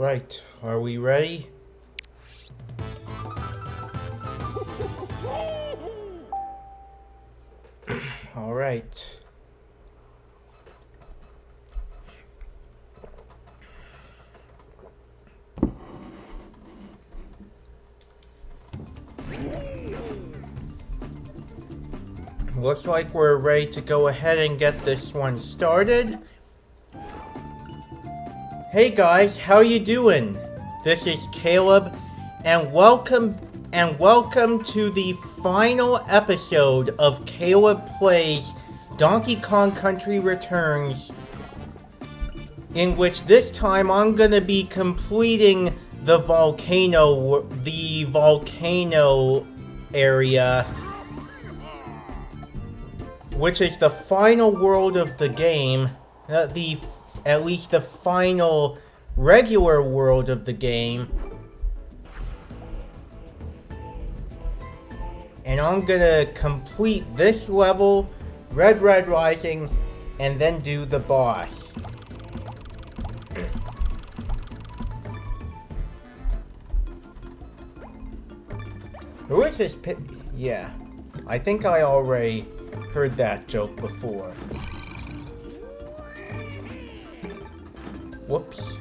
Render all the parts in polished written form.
Alright, are we ready? Alright. Looks like we're ready to go ahead and get this one started. Hey guys, how you doing? This is Caleb, and welcome to the final episode of Caleb Plays Donkey Kong Country Returns, in which this time I'm gonna be completing the volcano area, which is the final world of the game, at least the final regular world of the game. And I'm gonna complete this level, Red Rising, and then do the boss. Who is this Yeah, I think I already heard that joke before. Whoops.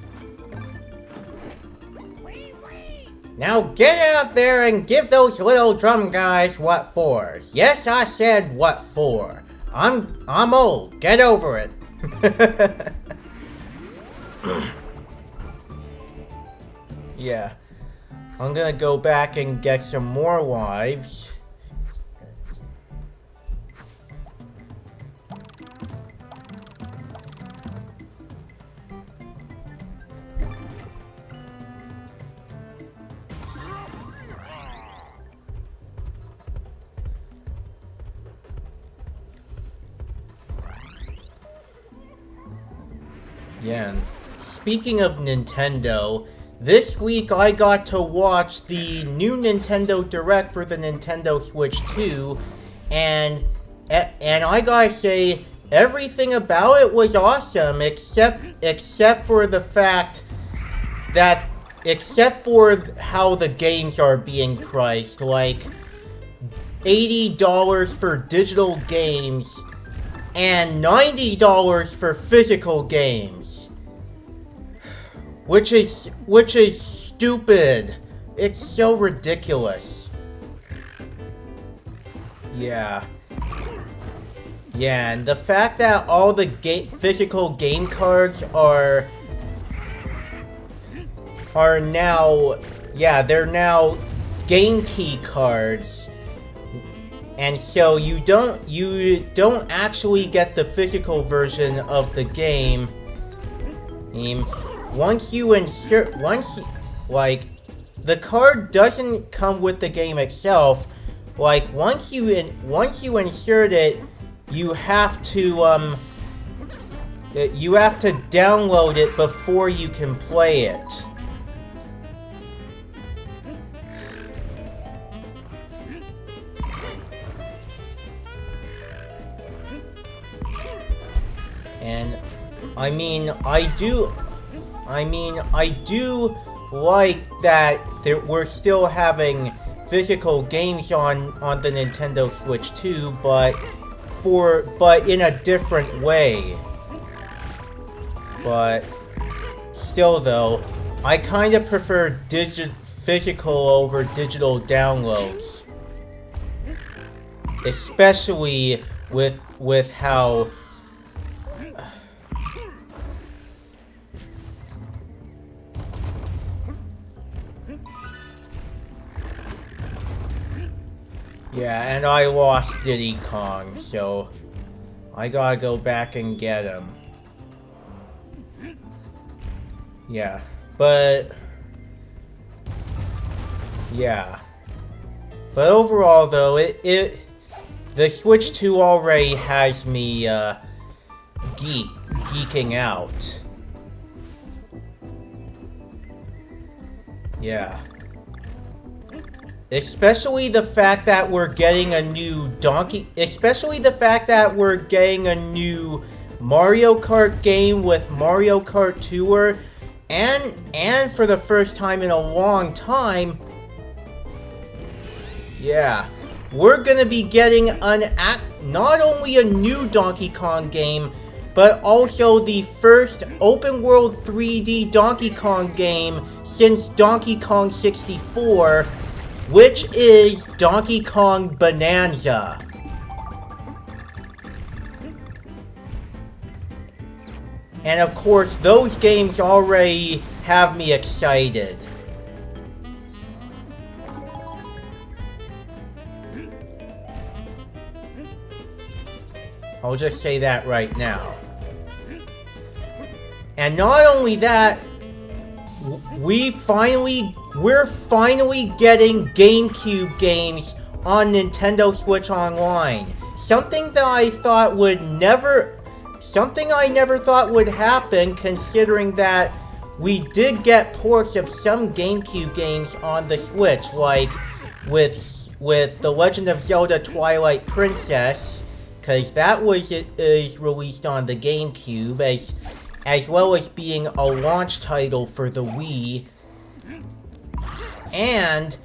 Now get out there and give those little drum guys what for. Yes, I said what for. I'm old. Get over it. Yeah. I'm gonna go back and get some more lives. Yeah, and speaking of Nintendo, this week I got to watch the new Nintendo Direct for the Nintendo Switch 2, and I gotta say, everything about it was awesome, except for the fact that, except for how the games are being priced, like $80 for digital games and $90 for physical games. Which is stupid. It's so ridiculous. Yeah. Yeah, and the fact that all the physical game cards are now, yeah, they're now game key cards. And so you don't actually get the physical version of the game. Once you insert, the card doesn't come with the game itself. Like, once you insert it, you have to download it before you can play it. And I do like that we're still having physical games on the Nintendo Switch 2, but in a different way. But still though, I kind of prefer physical over digital downloads. Especially with how yeah, and I lost Diddy Kong, so I gotta go back and get him. Yeah, but yeah. But overall though, the Switch 2 already has me geeking out. Yeah. Especially the fact that we're getting a new Mario Kart game with Mario Kart Tour, and for the first time in a long time, yeah, we're gonna be getting not only a new Donkey Kong game, but also the first open world 3D Donkey Kong game since Donkey Kong 64, which is Donkey Kong Bonanza. And of course, those games already have me excited. I'll just say that right now. And not only that, we're finally getting GameCube games on Nintendo Switch Online. Something I never thought would happen, considering that we did get ports of some GameCube games on the Switch, like with The Legend of Zelda Twilight Princess, because that is released on the GameCube, as well as being a launch title for the Wii, and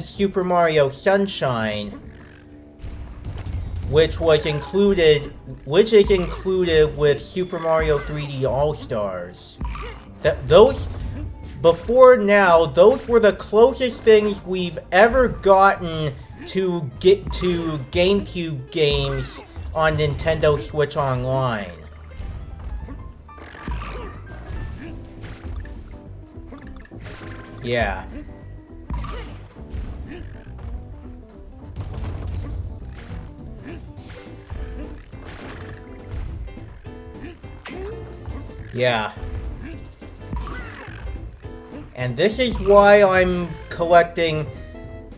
Super Mario Sunshine, which is included with Super Mario 3D All-Stars. Before now, those were the closest things we've ever gotten to GameCube games on Nintendo Switch Online. Yeah. Yeah. And this is why I'm collecting...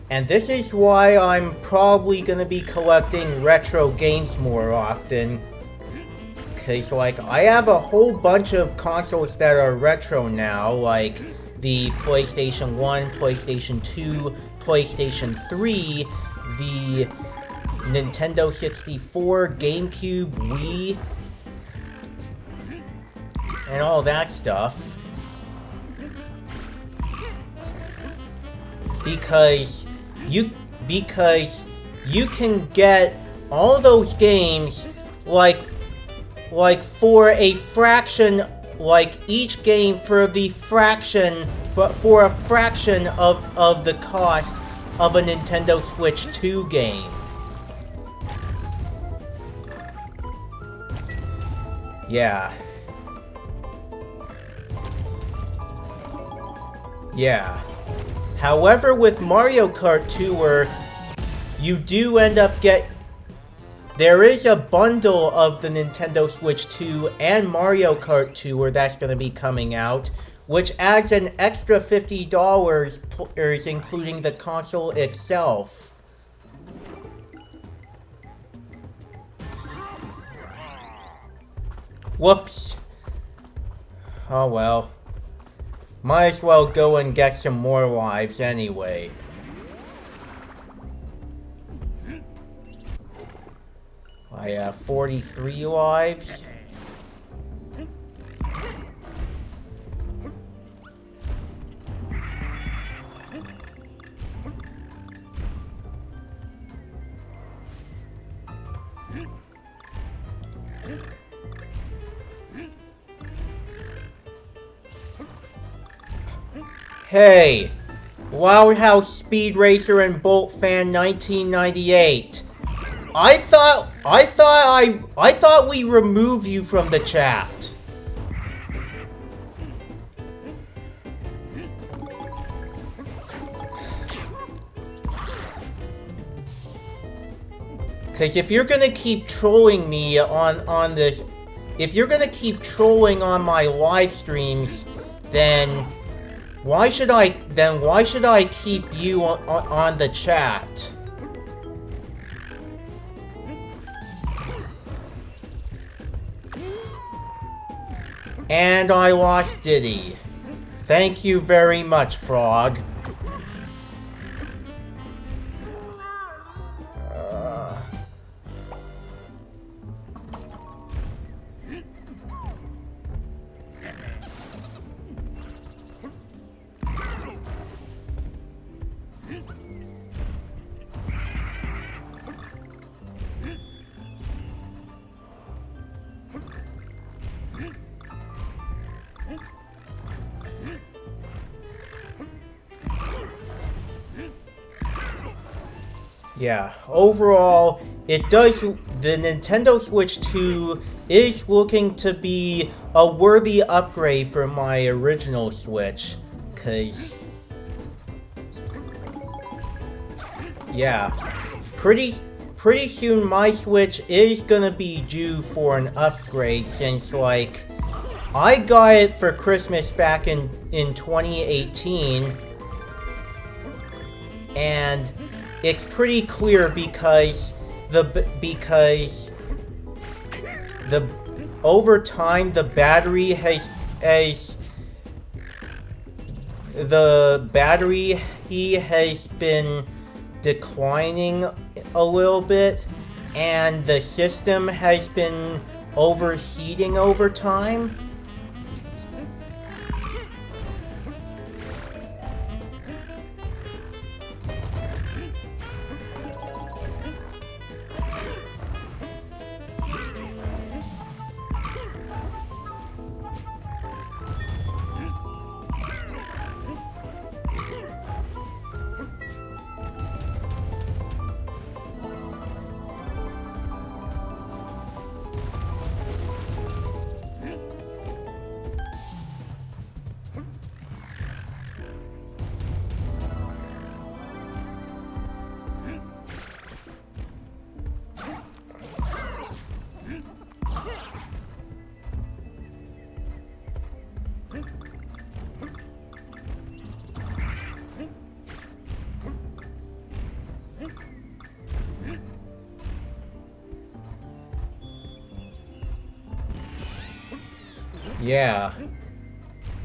And this is why I'm probably gonna be collecting retro games more often. Cause, like, I have a whole bunch of consoles that are retro now, like the PlayStation 1, PlayStation 2, PlayStation 3, the Nintendo 64, GameCube, Wii, and all that stuff. Because you can get all those games like for a fraction, like each game for a fraction of the cost of a Nintendo Switch 2 game. Yeah. Yeah. However, with Mario Kart Tour, you do end up there is a bundle of the Nintendo Switch 2 and Mario Kart Tour that's going to be coming out, which adds an extra $50, including the console itself. Whoops. Oh well. Might as well go and get some more lives anyway. I have 43 lives. Hey, Wild House Speed Racer and Bolt Fan 1998. I thought we removed you from the chat. Cause if you're gonna keep trolling me on this, if you're gonna keep trolling on my live streams, then why should I keep you on the chat? And I lost Diddy. Thank you very much, Frog. Yeah, overall, it does. The Nintendo Switch 2 is looking to be a worthy upgrade for my original Switch, cause yeah, pretty soon my Switch is gonna be due for an upgrade since like I got it for Christmas back in 2018, and it's pretty clear because over time the battery has been declining a little bit, and the system has been overheating over time.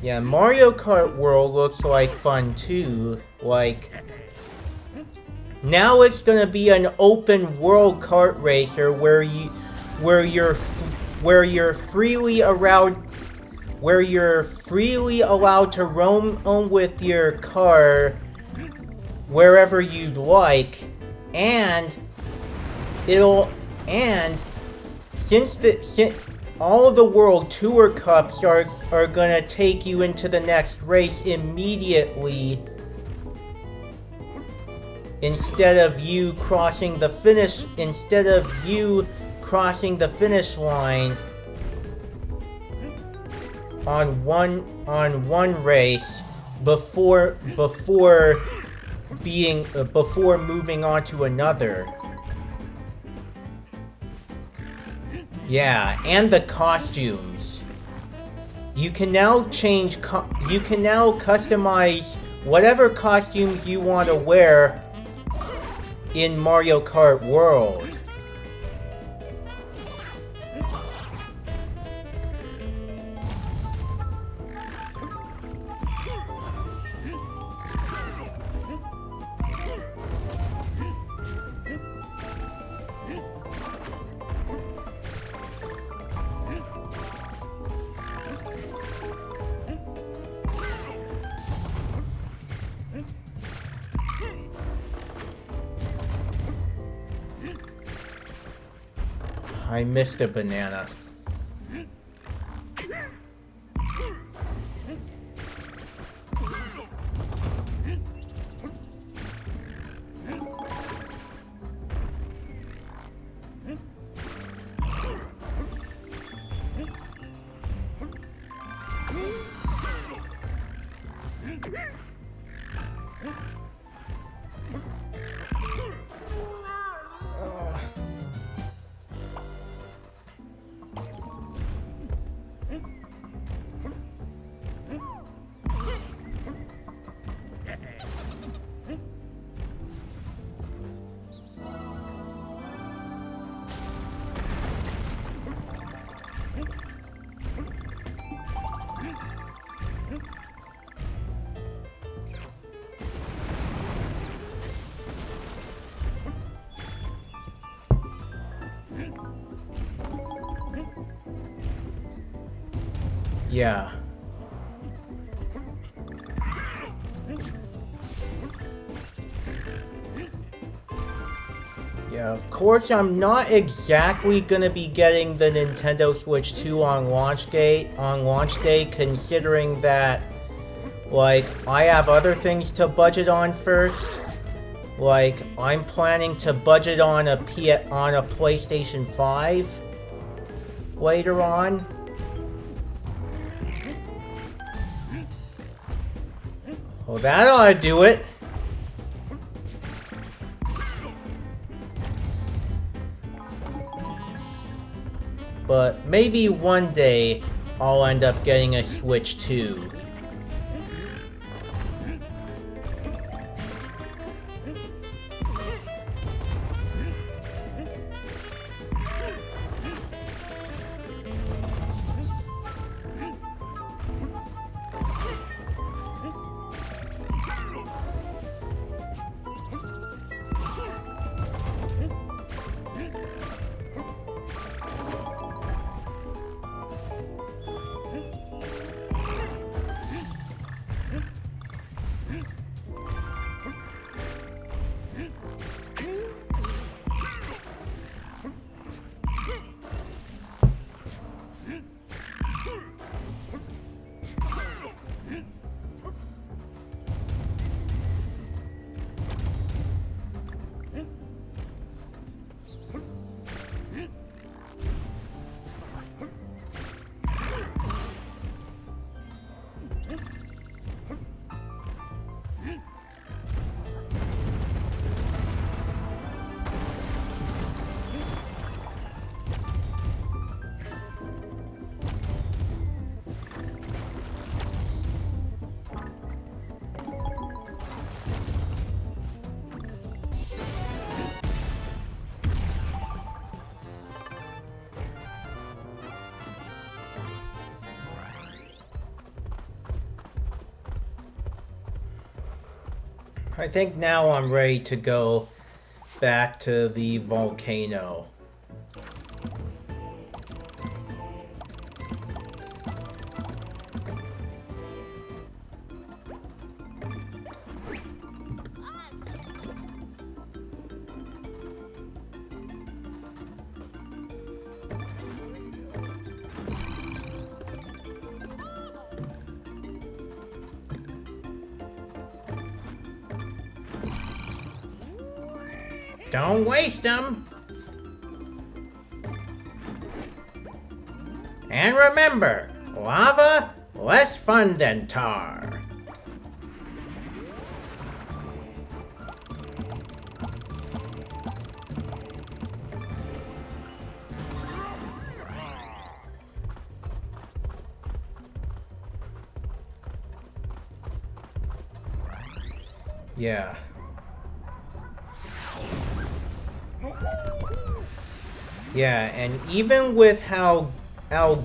Yeah, Mario Kart World looks like fun too. Like, now it's gonna be an open world kart racer where you're freely allowed to roam with your car wherever you'd like, and since all of the World Tour Cups are gonna take you into the next race immediately, instead of you crossing the finish line on one race before moving on to another. Yeah, and the costumes. You can now customize whatever costumes you want to wear in Mario Kart World. I missed a banana. Yeah. Yeah, of course I'm not exactly gonna be getting the Nintendo Switch 2 on launch day, considering that, like, I have other things to budget on first. Like, I'm planning to budget on a PlayStation 5 later on. Well, that ought to do it. But maybe one day I'll end up getting a Switch 2. I think now I'm ready to go back to the volcano. Don't waste them! And remember, lava, less fun than tar. Yeah. Yeah, and even with how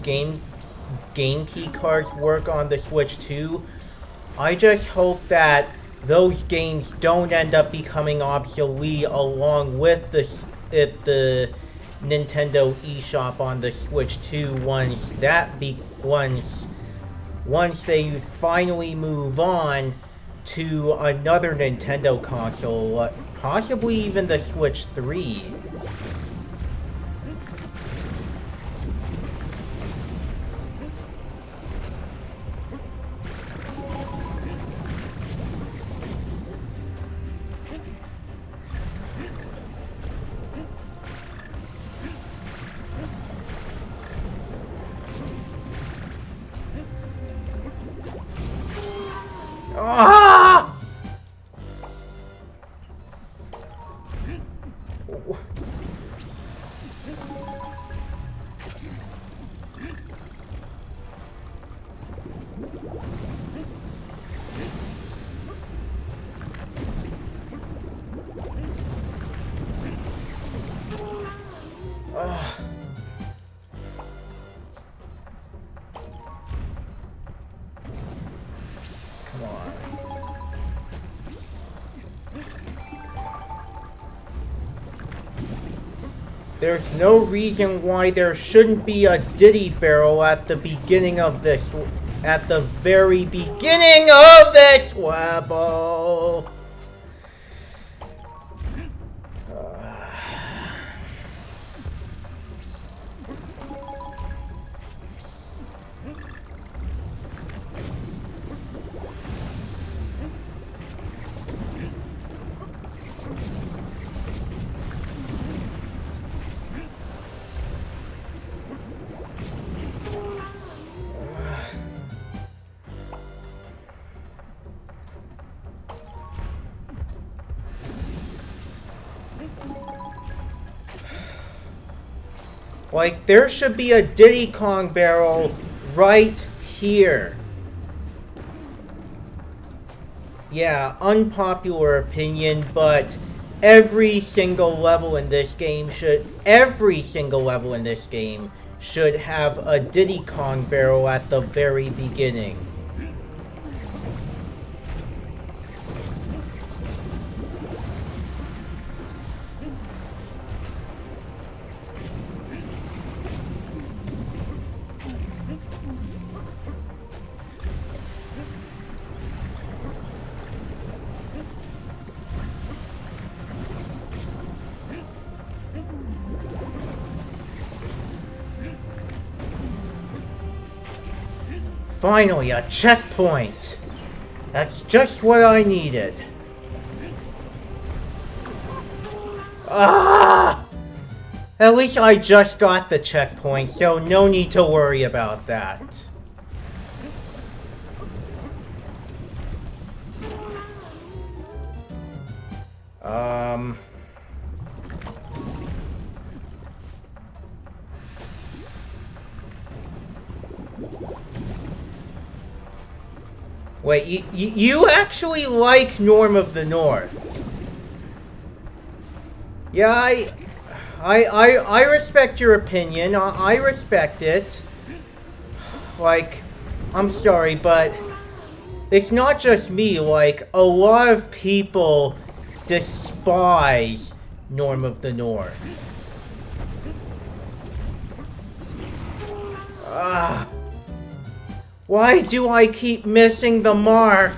game key cards work on the Switch 2, I just hope that those games don't end up becoming obsolete along with the Nintendo eShop on the Switch 2 once they finally move on to another Nintendo console, possibly even the Switch 3. Ah! Come on. There's no reason why there shouldn't be a Diddy barrel at the beginning of this, at the very beginning of this level. Like, there should be a Diddy Kong barrel right here. Yeah, unpopular opinion, but every single level in this game should have a Diddy Kong barrel at the very beginning. Finally, a checkpoint! That's just what I needed. Ah! At least I just got the checkpoint, so no need to worry about that. Wait, you actually like Norm of the North? Yeah, I respect your opinion. I respect it. Like, I'm sorry, but it's not just me. Like, a lot of people despise Norm of the North. Ah. Why do I keep missing the mark?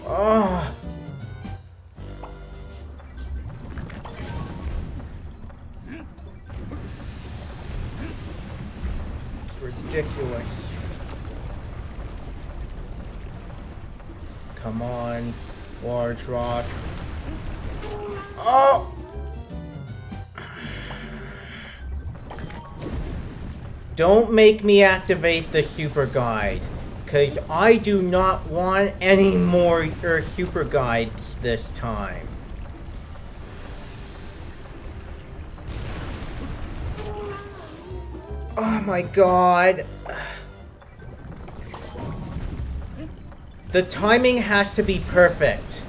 Oh. Ridiculous. Come on, large rock. Oh! Don't make me activate the super guide, because I do not want any more super guides this time. Oh my god. The timing has to be perfect.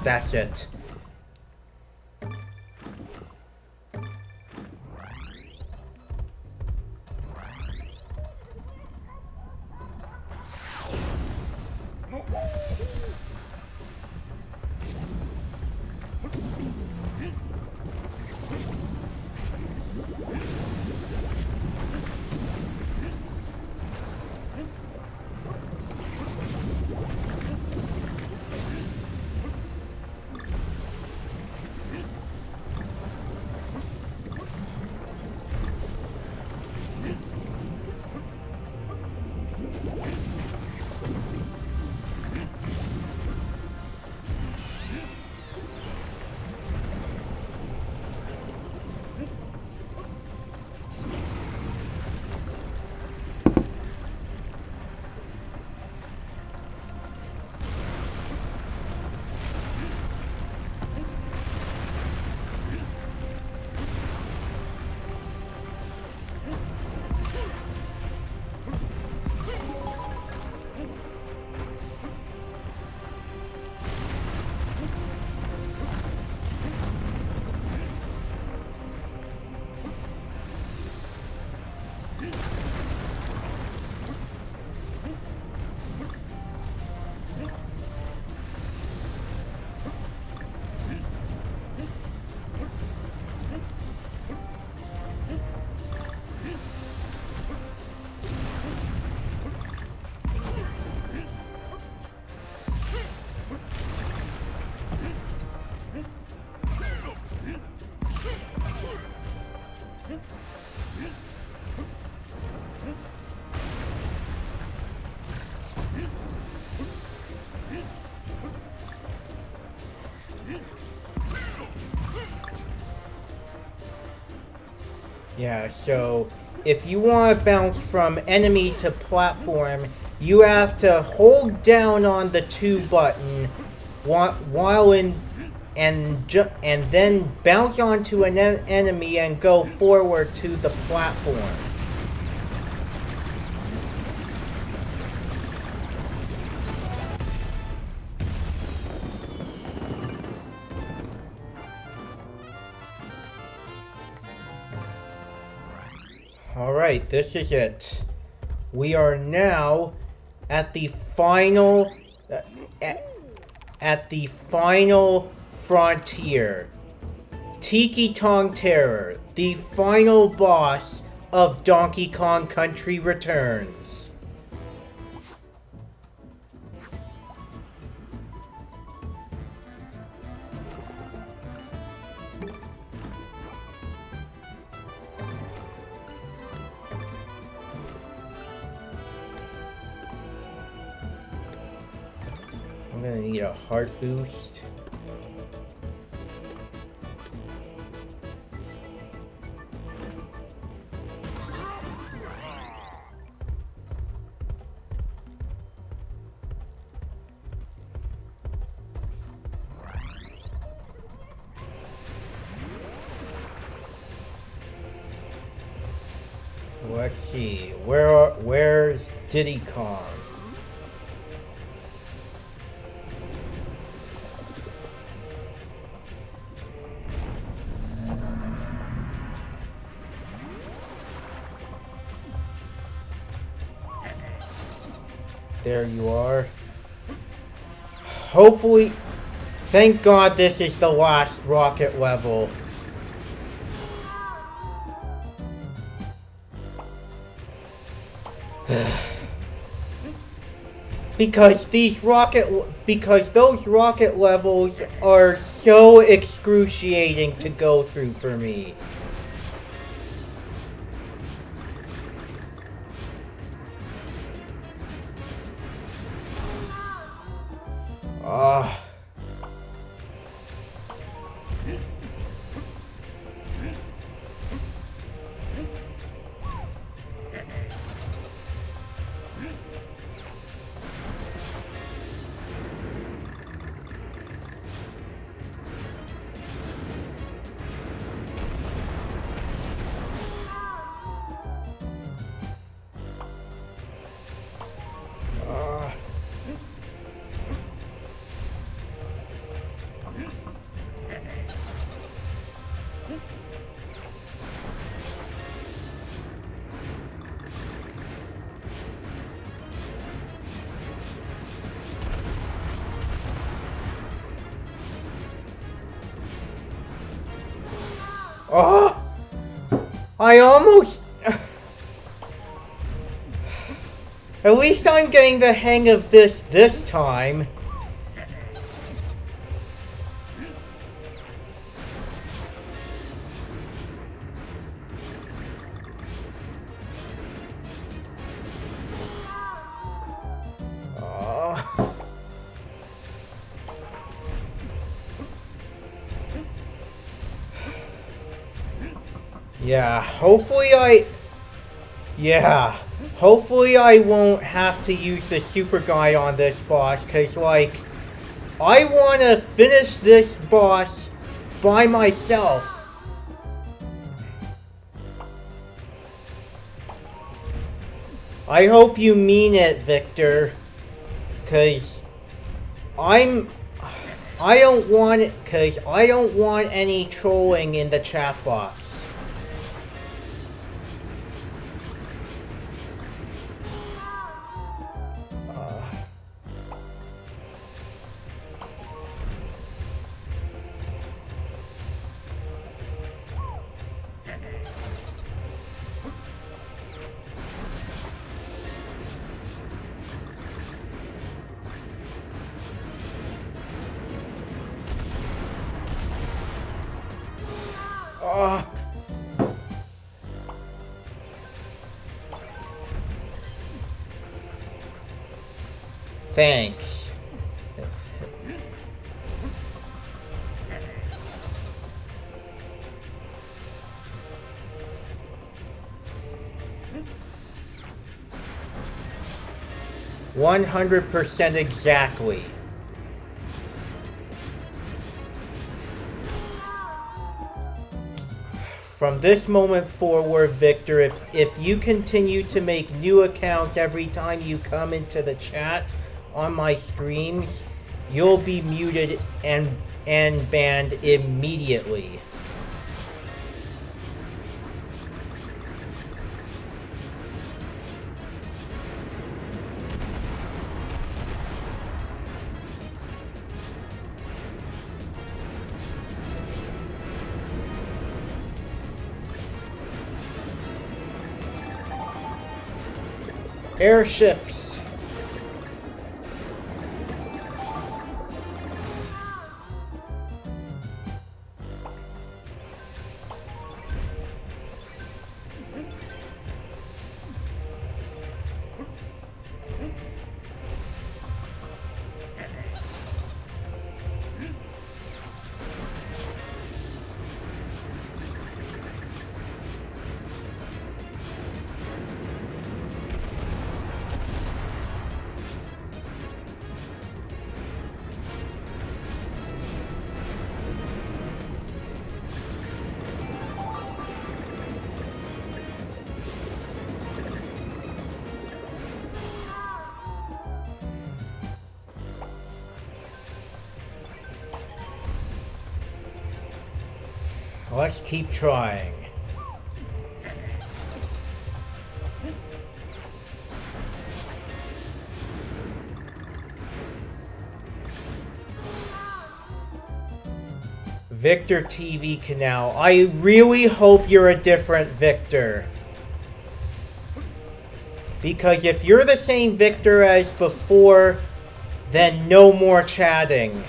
That's it. Yeah, so if you want to bounce from enemy to platform, you have to hold down on the 2 button while in and then bounce onto an enemy and go forward to the platform. Alright, this is it. We are now at the final frontier. Tiki Tong Terror, the final boss of Donkey Kong Country returns. I'm gonna need a heart boost. Let's see, where's Diddy Kong? There you are. Hopefully, thank God this is the last rocket level. Because those rocket levels are so excruciating to go through for me. Oh! I almost... At least I'm getting the hang of this time. Yeah, hopefully I won't have to use the super guy on this boss, cause like, I wanna finish this boss by myself. I hope you mean it, Victor, cause I don't want any trolling in the chat box. Thanks. 100% exactly. From this moment forward, Victor, if you continue to make new accounts every time you come into the chat on my streams, you'll be muted and banned immediately. Airships. Let's keep trying. Victor TV Canal. I really hope you're a different Victor. Because if you're the same Victor as before, then no more chatting.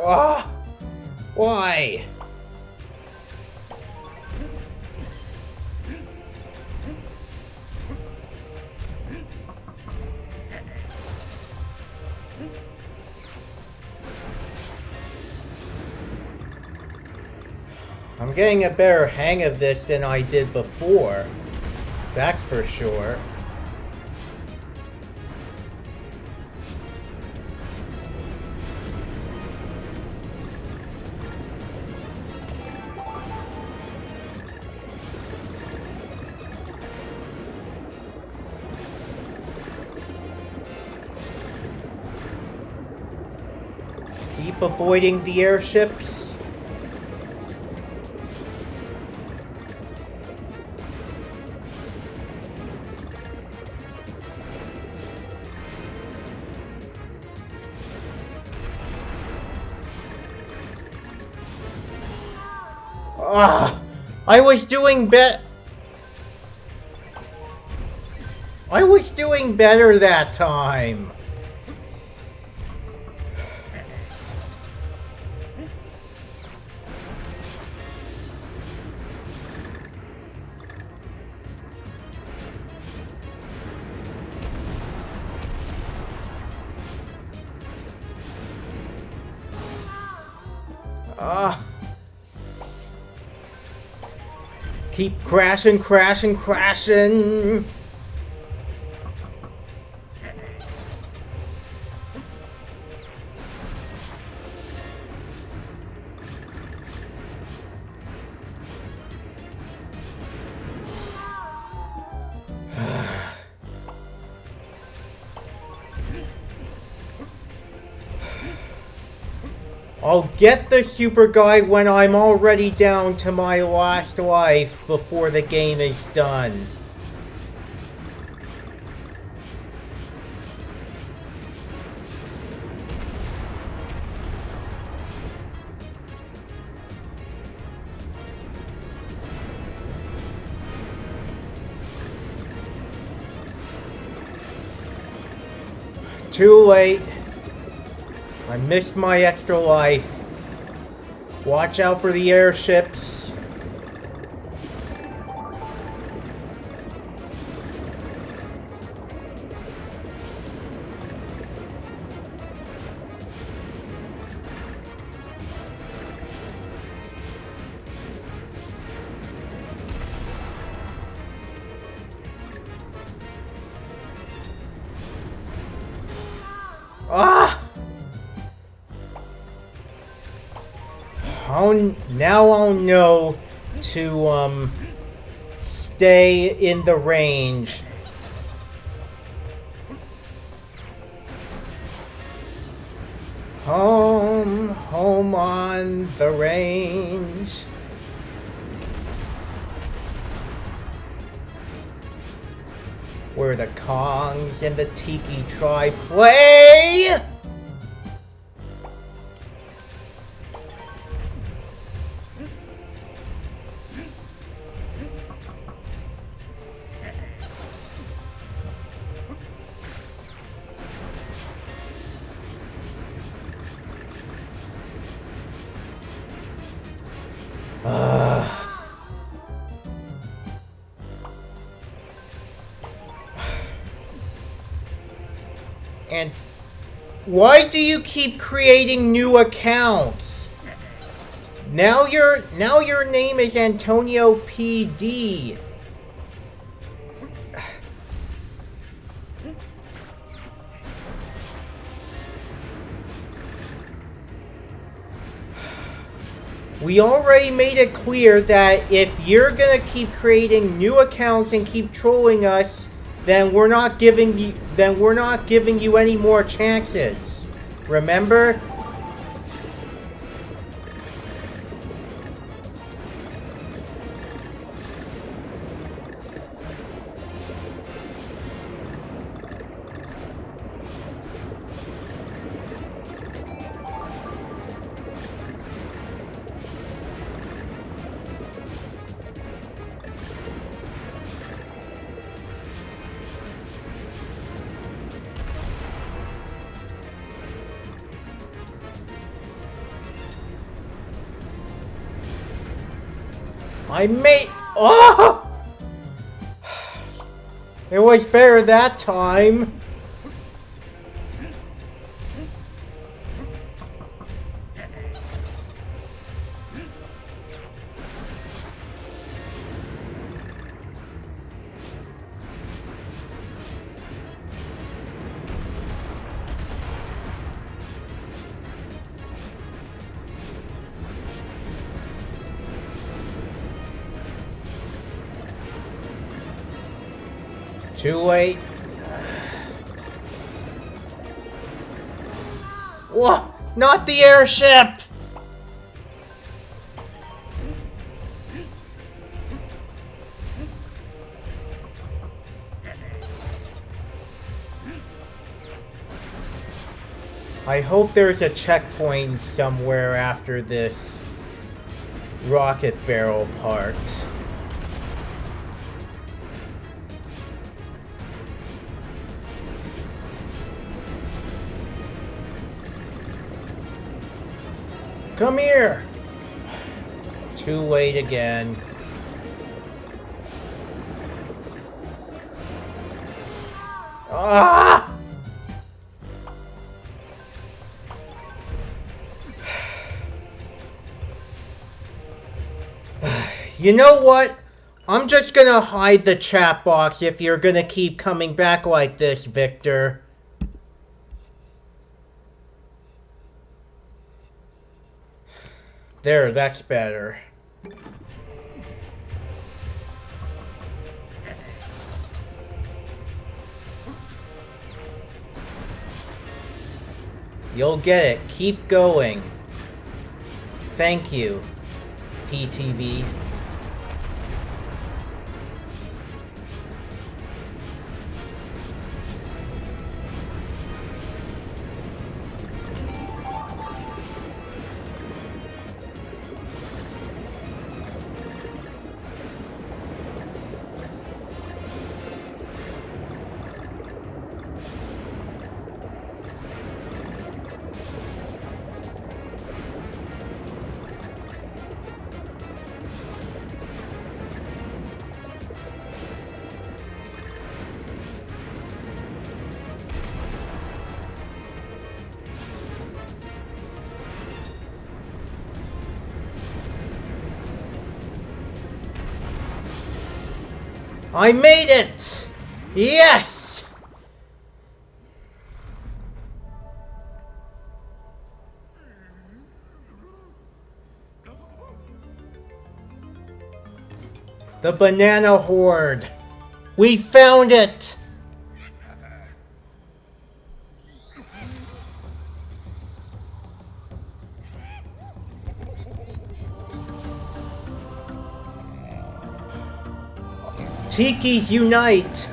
Ah! Why? I'm getting a better hang of this than I did before. That's for sure. Keep avoiding the airships. Ah, I was doing better that time. Keep crashing. I'll get the super guy when I'm already down to my last life before the game is done. Too late. I missed my extra life. Watch out for the airships. Ah! Now I'll know to, stay in the range. Home on the range. Where the Kongs and the Tiki tribe play! And why do you keep creating new accounts? Now your name is Antonio PD. We already made it clear that if you're gonna keep creating new accounts and keep trolling us, then we're not giving you any more chances. Remember? Oh! It was better that time. Too late. Whoa! Not the airship! I hope there's a checkpoint somewhere after this rocket barrel part. Come here! Too late again. Ah! You know what? I'm just gonna hide the chat box if you're gonna keep coming back like this, Victor. There, that's better. You'll get it. Keep going. Thank you, PTV. I made it! Yes! The banana hoard. We found it! Tiki, unite!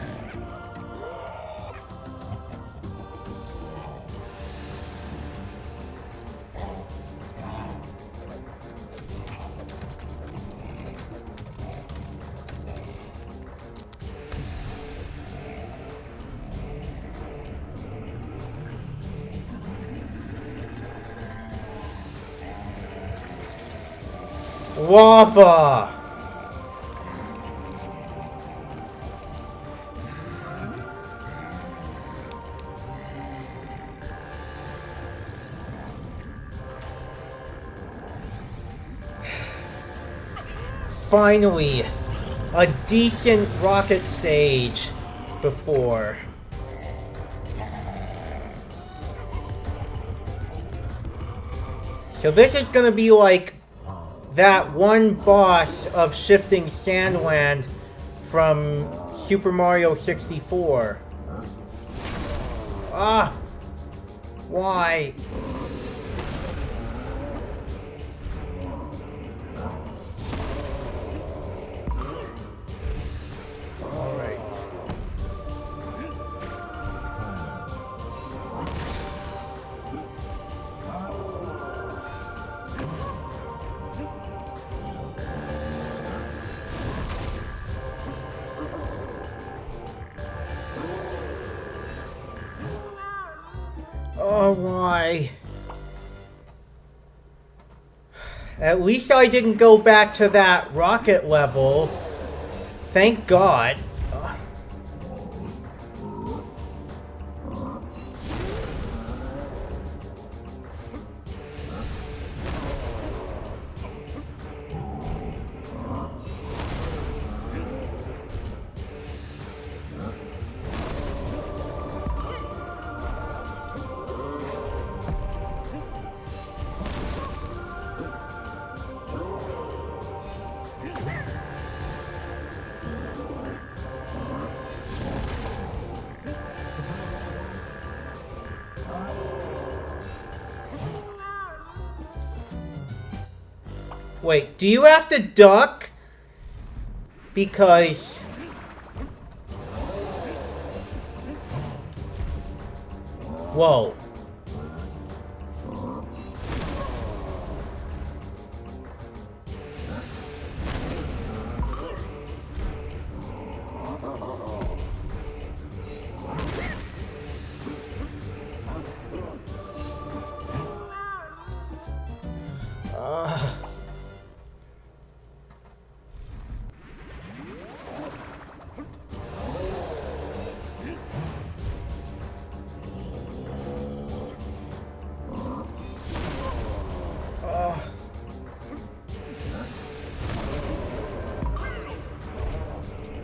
Lava! Finally, a decent rocket stage before. So this is gonna be like that one boss of Shifting Sandland from Super Mario 64. Ah! Why? Alright. Oh, why? At least I didn't go back to that rocket level. Thank God. Wait, do you have to duck? Because... Whoa.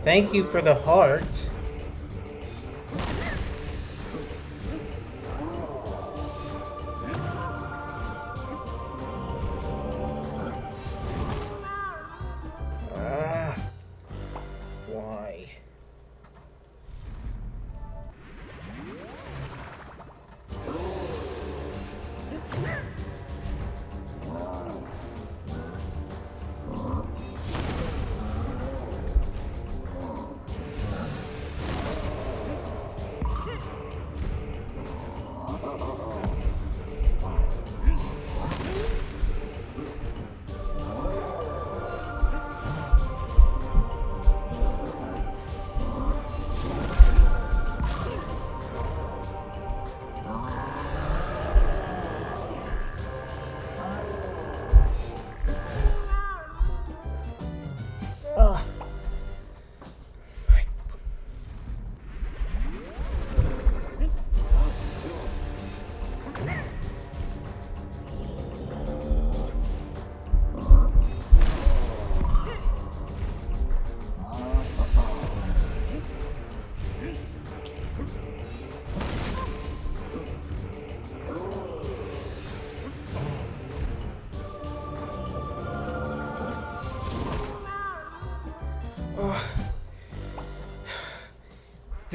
Thank you for the heart. Why?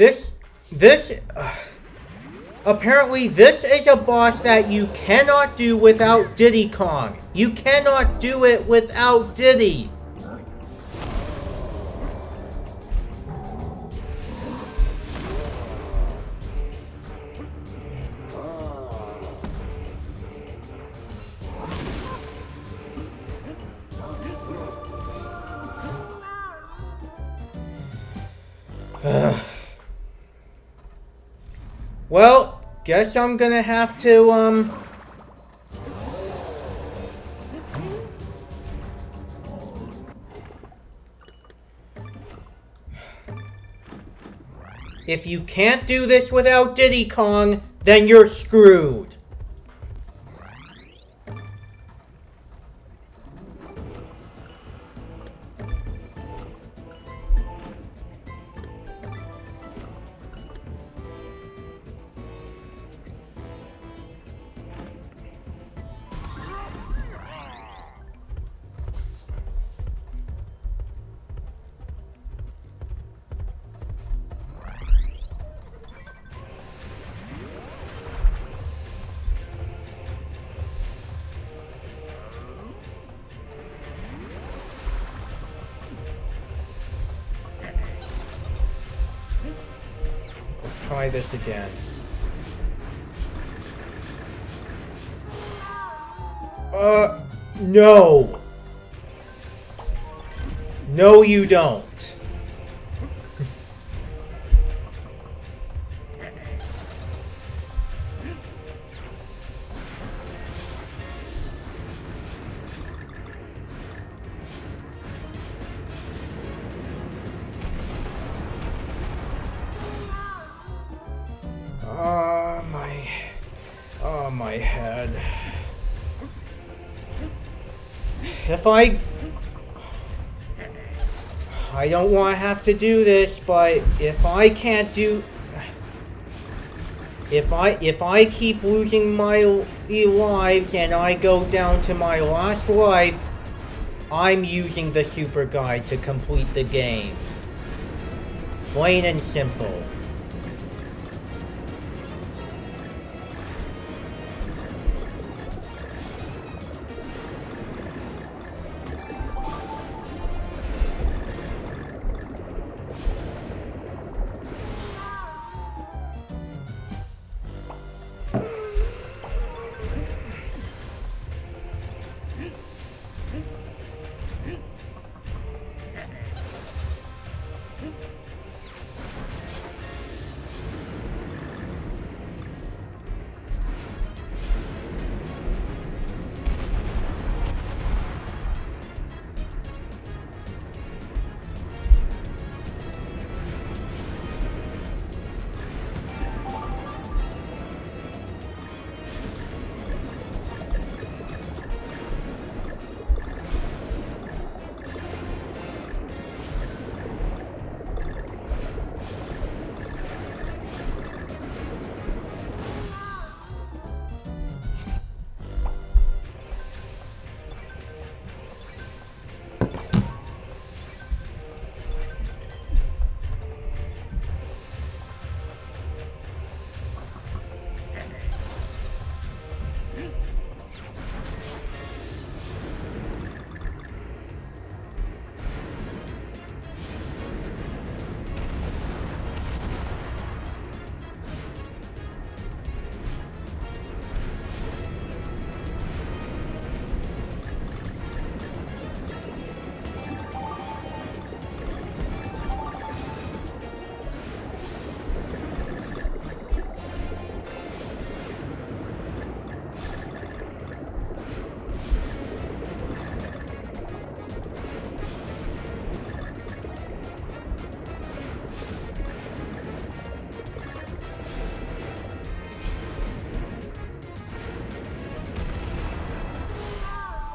This apparently this is a boss that you cannot do without Diddy Kong. You cannot do it without Diddy. Well, guess I'm gonna have to, if you can't do this without Diddy Kong, then you're screwed. Try this again. No. No, you don't. My head. If I don't want to have to do this, but if I can't do, if I keep losing my lives and I go down to my last life, I'm using the super guide to complete the game. Plain and simple.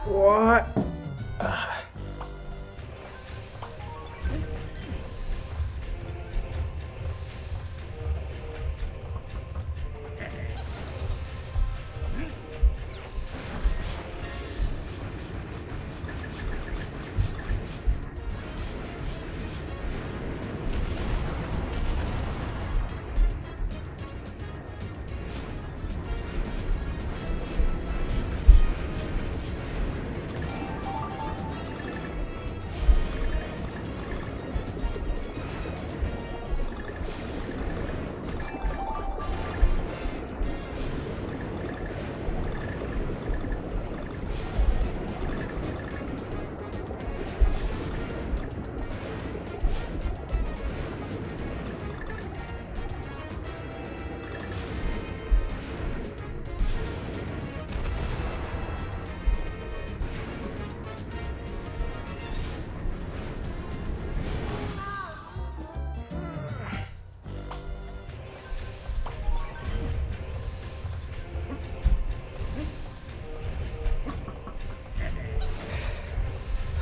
What?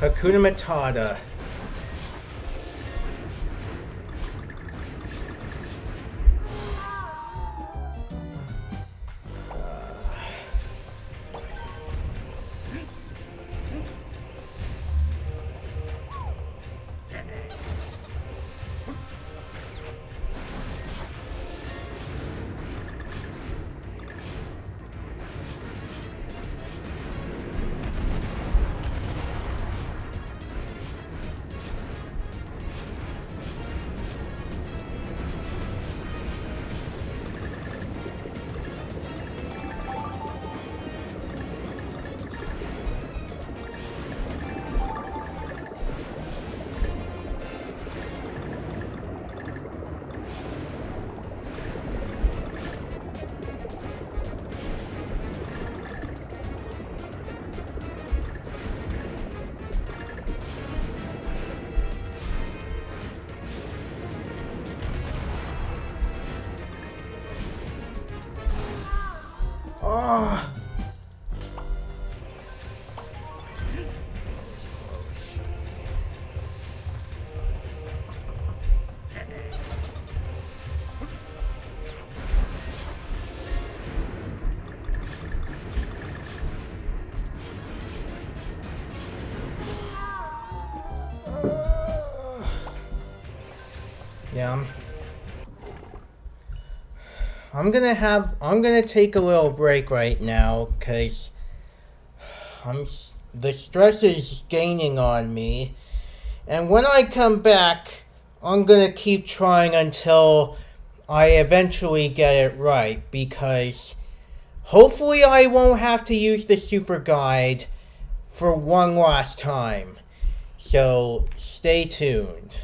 Hakuna Matata. Oh. Yeah, I'm gonna take a little break right now, cause the stress is gaining on me, and when I come back, I'm gonna keep trying until I eventually get it right, because hopefully I won't have to use the super guide for one last time. So stay tuned.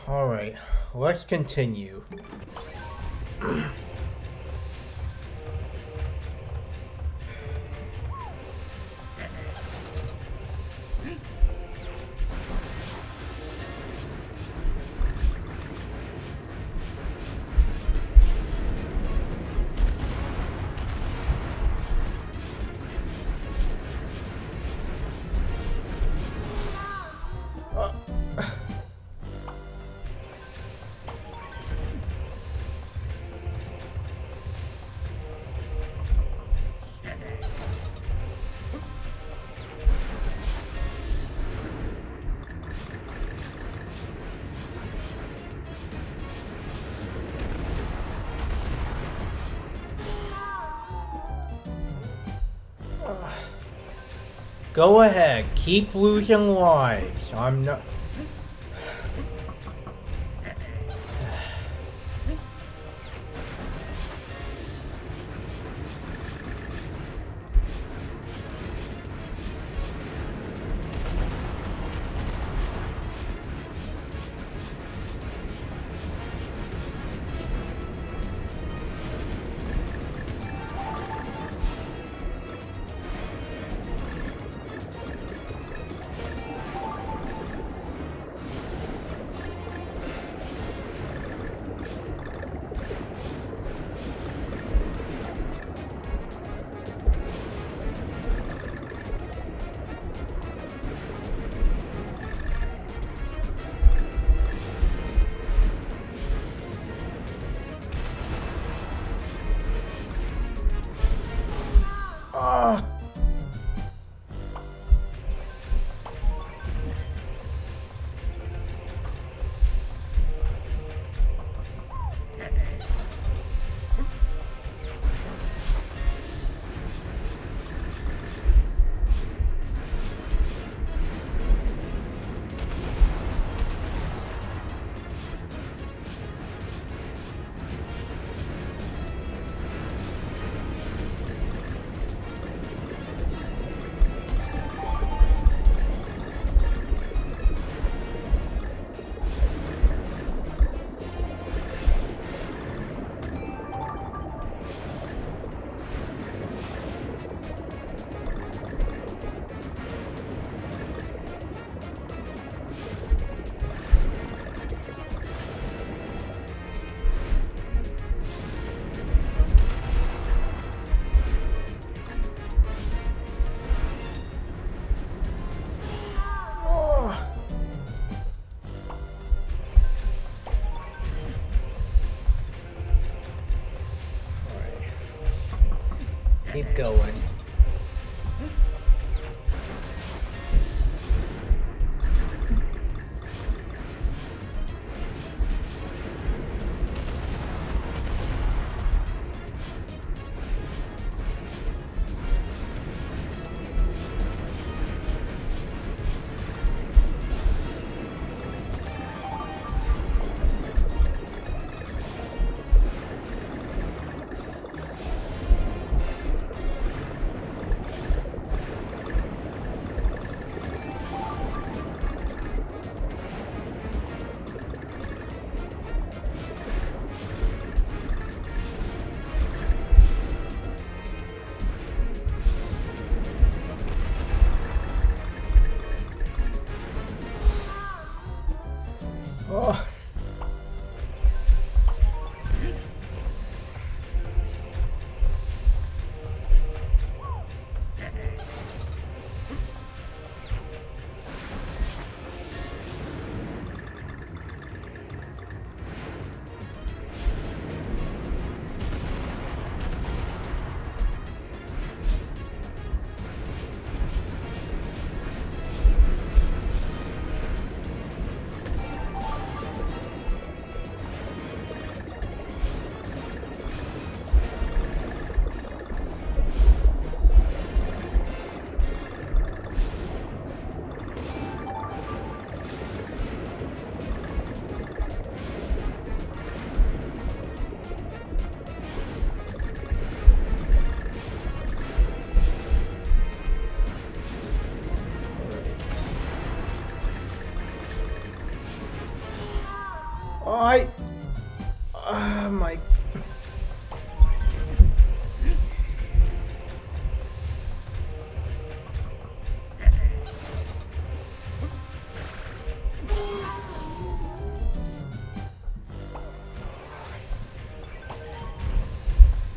Alright, let's continue. Go ahead, keep losing lives. I'm not... keep going. Oh. My.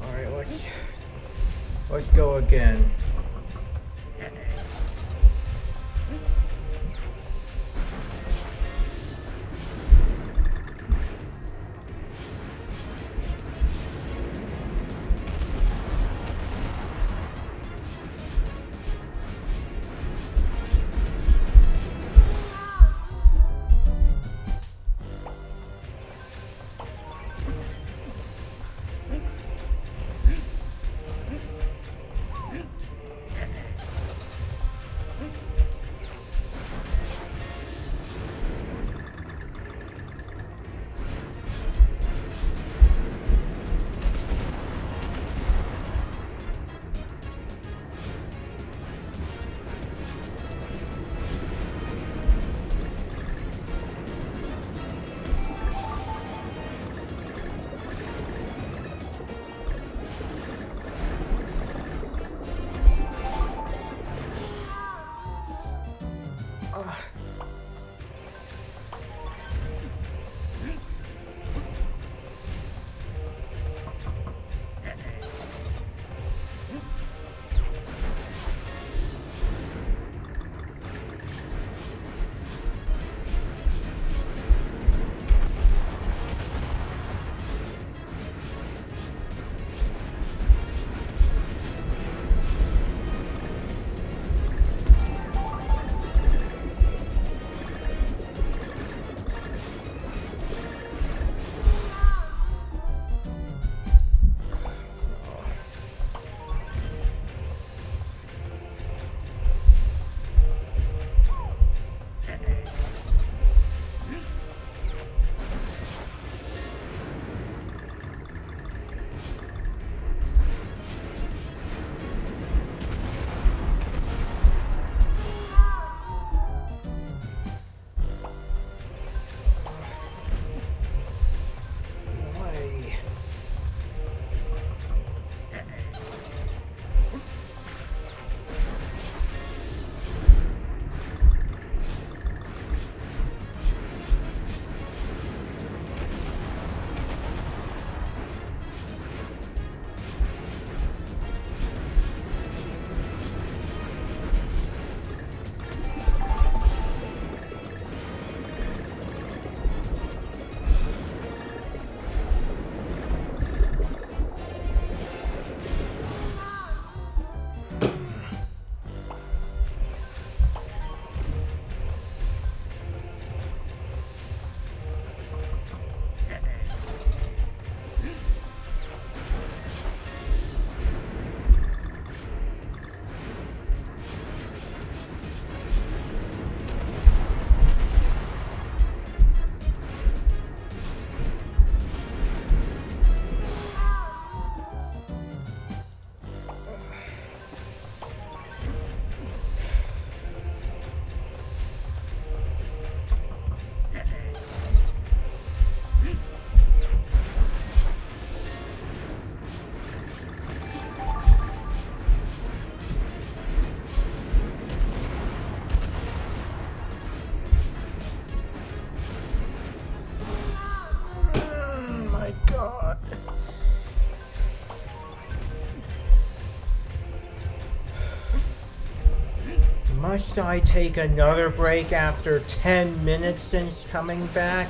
All right, let's go again. Must I take another break after 10 minutes since coming back?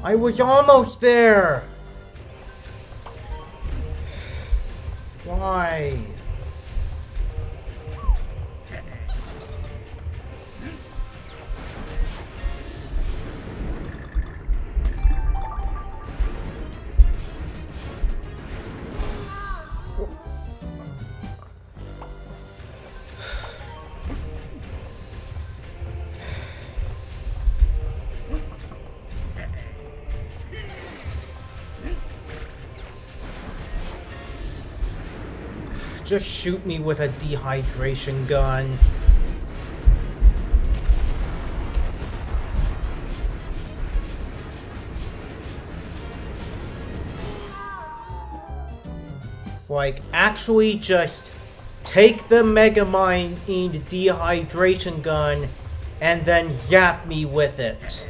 I was almost there! Why? Just shoot me with a dehydration gun. Like, actually just take the Megamind dehydration gun and then zap me with it.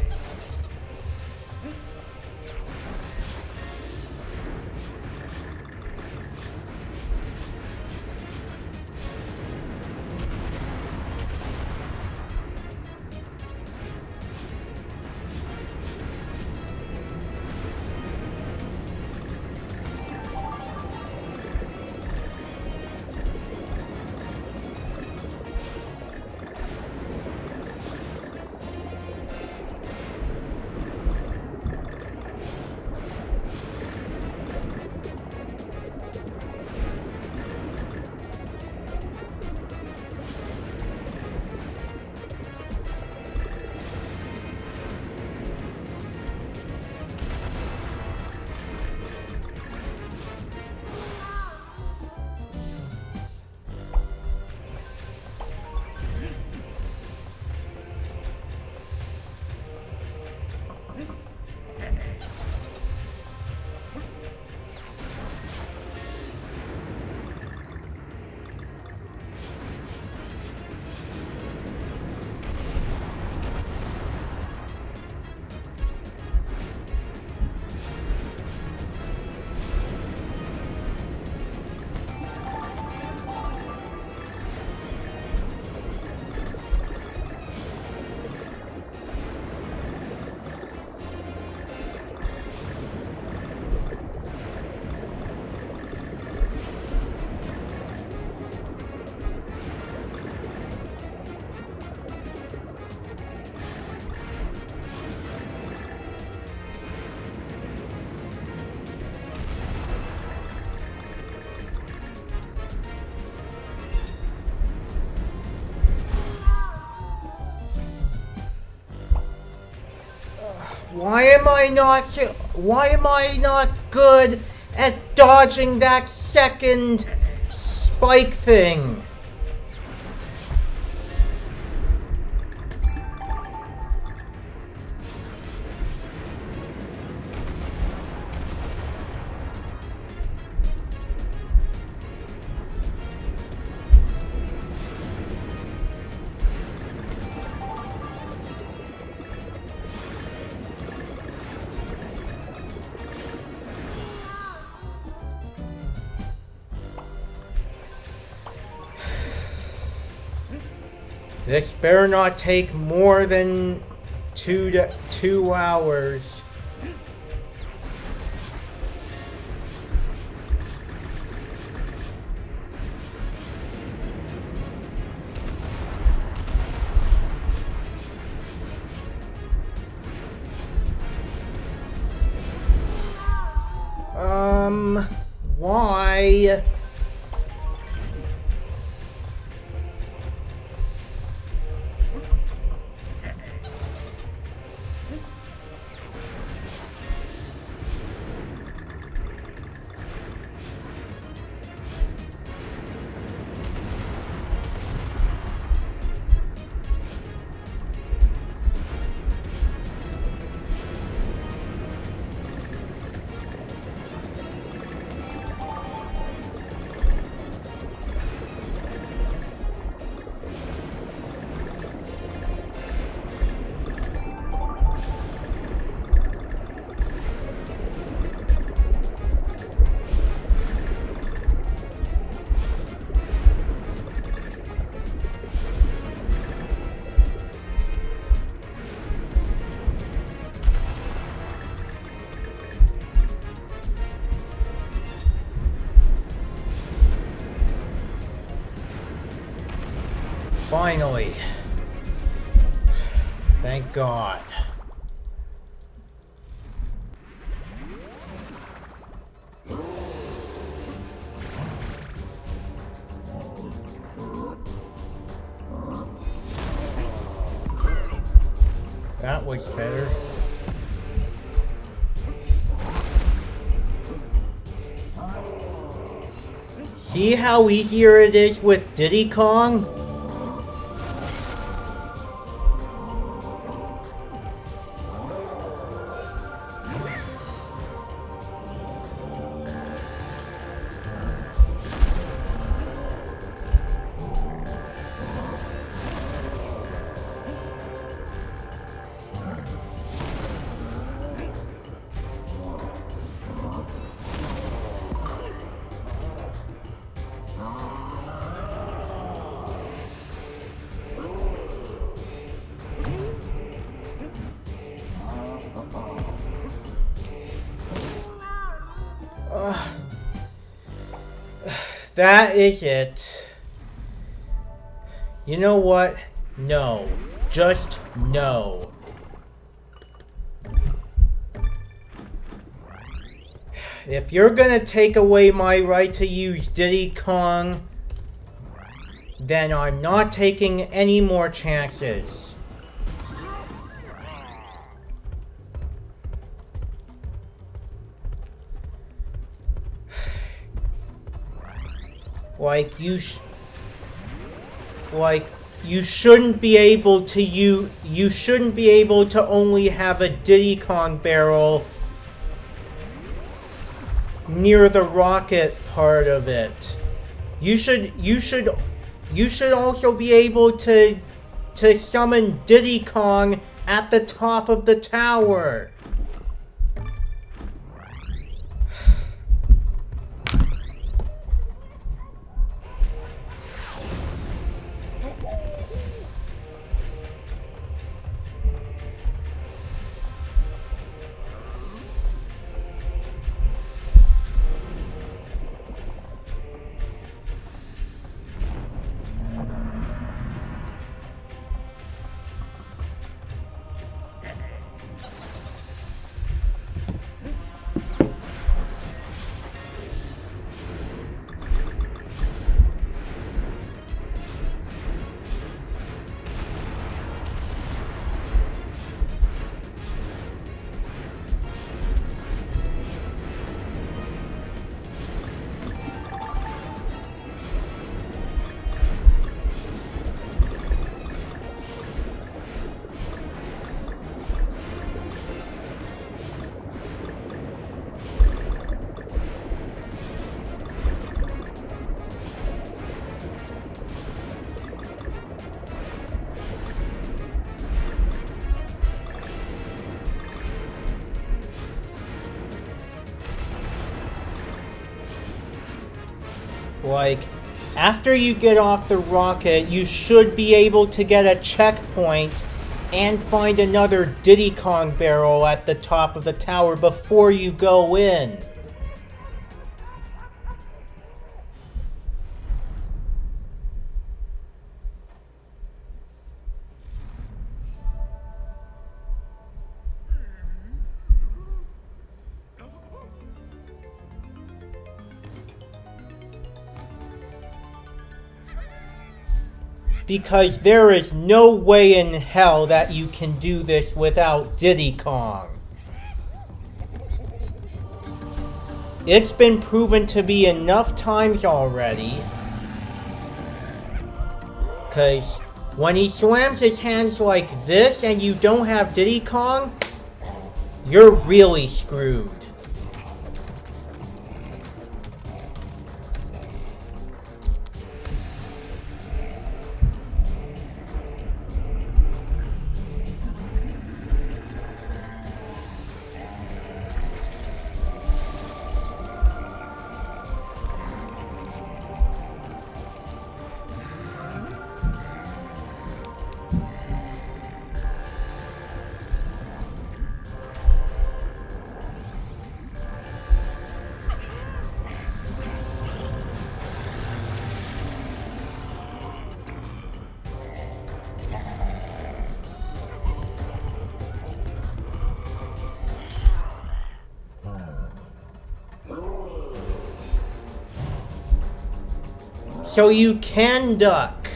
Why am I not good at dodging that second spike thing? This better not take more than 2 hours. Why? Finally. Thank God. That was better. See how easier it is with Diddy Kong? That is it. You know what? No. Just no. If you're gonna take away my right to use Diddy Kong, then I'm not taking any more chances. Like you shouldn't be able to you shouldn't be able to only have a Diddy Kong barrel near the rocket part of it. You should also be able to summon Diddy Kong at the top of the tower. Like, after you get off the rocket, you should be able to get a checkpoint and find another Diddy Kong barrel at the top of the tower before you go in. because there is no way in hell that you can do this without Diddy Kong. It's been proven to be enough times already. Because when he slams his hands like this and you don't have Diddy Kong, you're really screwed. So you can duck.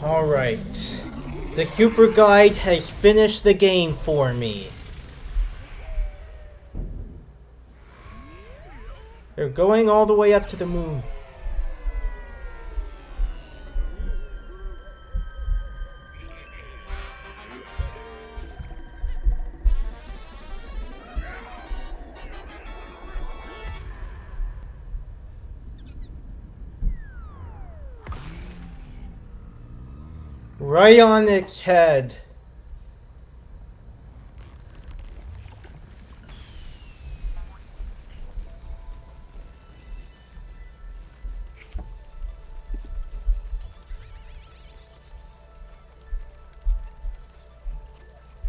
Alright. The Super Guide has finished the game for me. They're going all the way up to the moon. Right on its head.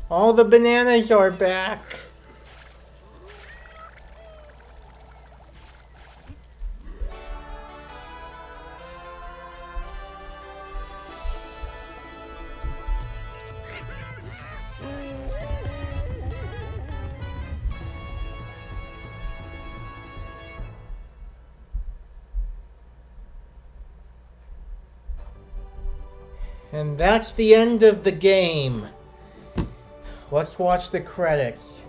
All the bananas are back. And that's the end of the game. Let's watch the credits.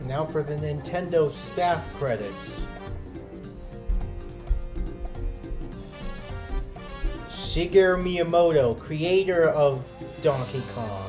Now for the Nintendo staff credits. Shigeru Miyamoto, creator of Donkey Kong.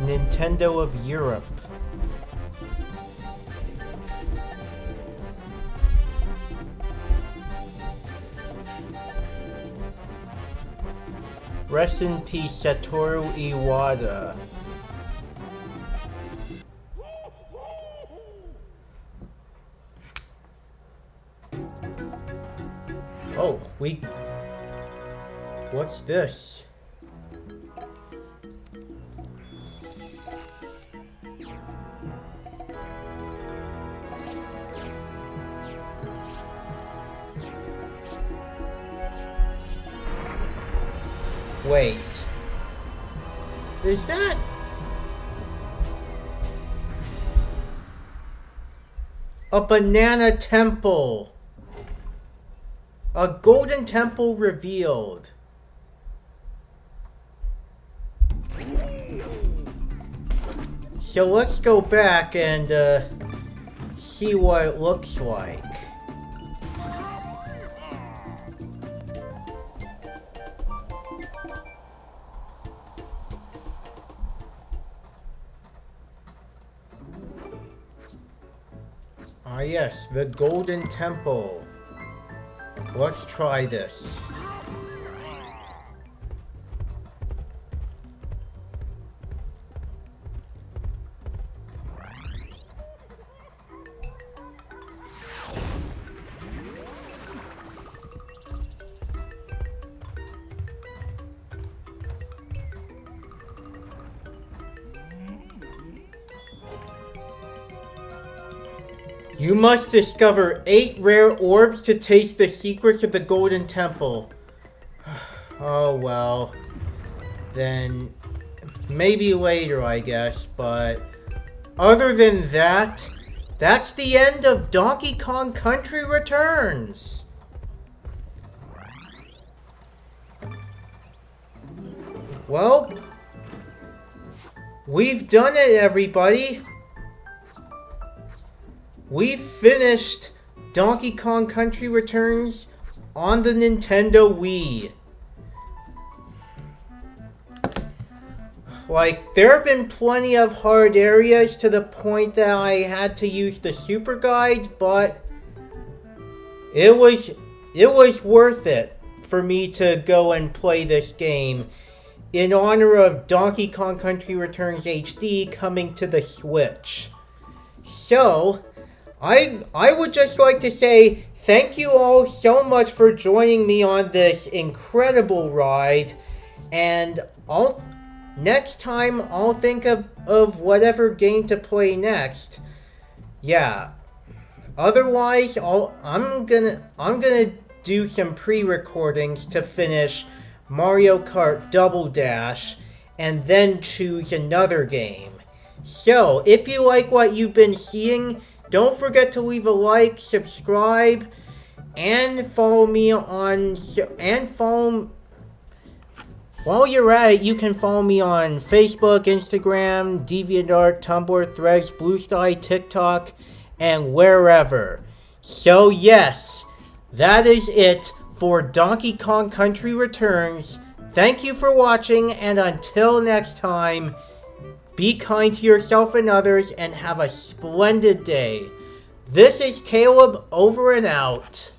Nintendo of Europe. Rest in peace, Satoru Iwata. Oh, what's this? Wait. Is that... a banana temple? A golden temple revealed. So let's go back and see what it looks like. Ah yes, the Golden Temple. Let's try this. You must discover 8 rare orbs to taste the secrets of the Golden Temple. Oh well. Then maybe later, I guess, but other than that, that's the end of Donkey Kong Country Returns. Well, we've done it, everybody. We finished Donkey Kong Country Returns on the Nintendo Wii. Like, there have been plenty of hard areas to the point that I had to use the Super Guide, but it was worth it for me to go and play this game in honor of Donkey Kong Country Returns HD coming to the Switch. So, I would just like to say thank you all so much for joining me on this incredible ride, and next time I'll think of whatever game to play next. Yeah. Otherwise, I'm gonna do some pre-recordings to finish Mario Kart Double Dash and then choose another game. So, if you like what you've been seeing, don't forget to leave a like, subscribe, and follow me on... While you're at it, you can follow me on Facebook, Instagram, DeviantArt, Tumblr, Threads, Blue Sky, TikTok, and wherever. So yes, that is it for Donkey Kong Country Returns. Thank you for watching, and until next time, be kind to yourself and others, and have a splendid day. This is Caleb, over and out.